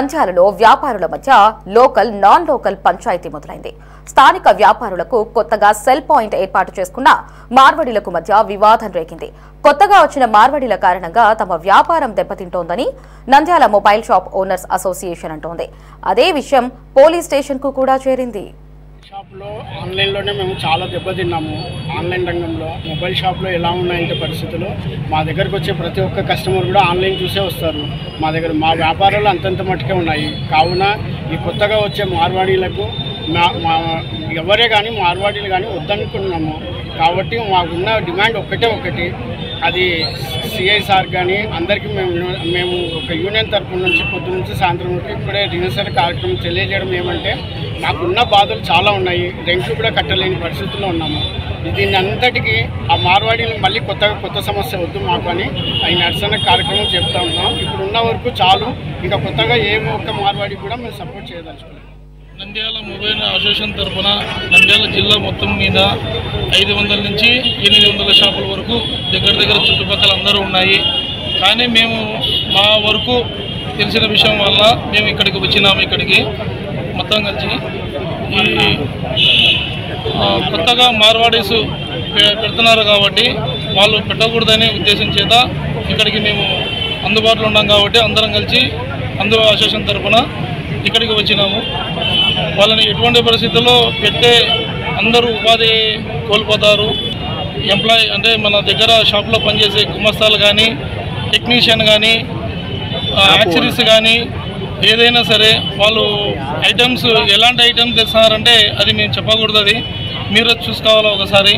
నంద్యాలలో వ్యాపారుల మధ్య లోకల్ నాన్ లోకల్ పంచాయతీ మొదలైంది. స్థానిక వ్యాపారులకు కొత్తగా సెల్ పాయింట్ ఏర్పాటు చేసుకున్న మార్వాడీలకు మధ్య వివాదం రేగింది. కొత్తగా వచ్చిన మార్వాడీల కారణంగా తమ వ్యాపారం దెబ్బతింటోందని Nandyal mobile shop owners association అంటోంది. అదే విషయం పోలీస్ స్టేషన్ కు కూడా చేరింది. షాప్లో ఆన్లైన్లోనే మేము చాలా దెబ్బతిన్నాము. ఆన్లైన్ రంగంలో మొబైల్ షాప్లో ఎలా ఉన్నాయంటే పరిస్థితులు, మా దగ్గరకు వచ్చే ప్రతి ఒక్క కస్టమర్ కూడా ఆన్లైన్ చూసే వస్తారు. మా వ్యాపారాలు అంతంత మట్టుకే ఉన్నాయి. కావున ఈ కొత్తగా వచ్చే మార్వాడీలకు ఎవరే కానీ మార్వాడీలు కానీ వద్దనుకున్నాము. కాబట్టి మాకున్న డిమాండ్ ఒకటి, అది సిఐ సార్ కానీ అందరికీ మేము ఒక యూనియన్ తరఫు నుంచి పొద్దు నుంచి సాయంత్రం వరకు ఇప్పుడే రిహర్సల్ కార్యక్రమం తెలియజేయడం ఏమంటే, మాకున్న బాధలు చాలా ఉన్నాయి. రెంట్లు కూడా కట్టలేని పరిస్థితుల్లో ఉన్నాము. దీన్ని అంతటికీ ఆ మార్వాడీలు మళ్ళీ కొత్త సమస్య వద్దు మాకు అని ఈ నిరసన కార్యక్రమం చెప్తా ఉన్నాం. ఇప్పుడు ఉన్న వరకు చాలు, ఇంకా కొత్తగా ఏ ఒక్క మార్వాడికి కూడా మేము సపోర్ట్ చేయదలుచుకున్నాం. నంద్యాల మొబైల్ అసోసియేషన్ తరఫున నంద్యాల జిల్లా మొత్తం మీద 500 నుంచి 800 షాపుల వరకు దగ్గర చుట్టుపక్కల అందరూ ఉన్నాయి. కానీ మేము మా వరకు తెలిసిన విషయం వల్ల మేము ఇక్కడికి వచ్చినాము. ఇక్కడికి మొత్తం కలిసి ఈ కొత్తగా మార్వాడీస్ పెడుతున్నారు కాబట్టి వాళ్ళు పెట్టకూడదనే ఉద్దేశం చేత ఇక్కడికి మేము అందుబాటులో ఉన్నాం. కాబట్టి అందరం కలిసి అసోసియేషన్ తరఫున ఇక్కడికి వచ్చినాము. వాళ్ళని ఎటువంటి పరిస్థితుల్లో పెడితే అందరూ ఉపాధి కోల్పోతారు. ఎంప్లాయీ అంటే మన దగ్గర షాప్లో పనిచేసే గుమస్తాలు కానీ, టెక్నీషియన్ కానీ, యాక్సరీస్ కానీ ఏదైనా సరే వాళ్ళు ఐటమ్స్ ఎలాంటి ఐటమ్స్ తెస్తున్నారంటే అది మేము చెప్పకూడదు. అది మీరు చూసుకోవాలి ఒకసారి.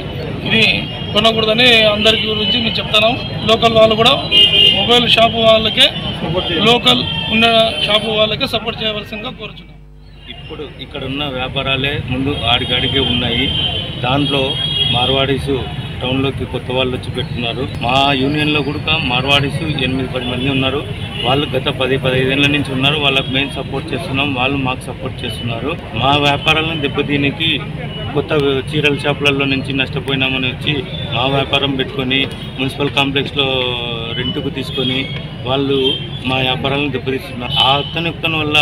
ఇది కొనకూడదని అందరికీ గురించి మేము చెప్తున్నాం. లోకల్ వాళ్ళు కూడా మొబైల్ షాపు వాళ్ళకే, లోకల్ ఉన్న షాపు వాళ్ళకే సపోర్ట్ చేయవలసిందిగా కోరుచున్నాం. ఇప్పుడు ఇక్కడ ఉన్న వ్యాపారాలే ముందు ఆడికాడికే ఉన్నాయి. దాంట్లో మార్వాడీస్ టౌన్లోకి కొత్త వాళ్ళు వచ్చి పెట్టున్నారు. మా యూనియన్లో కూడా మార్వాడీస్ 8-10 మంది ఉన్నారు. వాళ్ళు గత 10-15 ఏళ్ళ నుంచి ఉన్నారు. వాళ్ళకి మేము సపోర్ట్ చేస్తున్నాం, వాళ్ళు మాకు సపోర్ట్ చేస్తున్నారు. మా వ్యాపారాలను దెబ్బతీనికి కొత్త చీరల షాపులలో నుంచి నష్టపోయినామని వచ్చి మా వ్యాపారం పెట్టుకొని మున్సిపల్ కాంప్లెక్స్లో రెంట్కు తీసుకొని వాళ్ళు మా వ్యాపారాలను దెబ్బతీస్తున్నారు. ఆ ఒక్కని వల్ల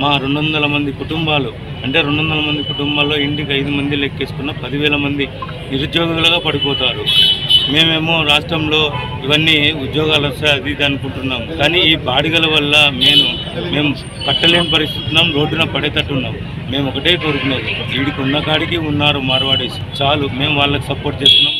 మా 200 మంది కుటుంబాలు, అంటే 200 మంది కుటుంబాల్లో ఇంటికి 5 మంది లెక్కేసుకున్న 10,000 మంది నిరుద్యోగులుగా పడిపోతారు. మేమేమో రాష్ట్రంలో ఇవన్నీ ఉద్యోగాలు వస్తాయి అది ఇది అనుకుంటున్నాం. కానీ ఈ బాడిగల వల్ల మేము కట్టలేని పరిస్థితున్నాం, రోడ్డున పడేటట్టున్నాం. మేము ఒకటే కోరుకునేది, వీడికి ఉన్న కాడికి ఉన్నారు మార్వాడీస్ చాలు, మేము వాళ్ళకి సపోర్ట్ చేస్తున్నాం.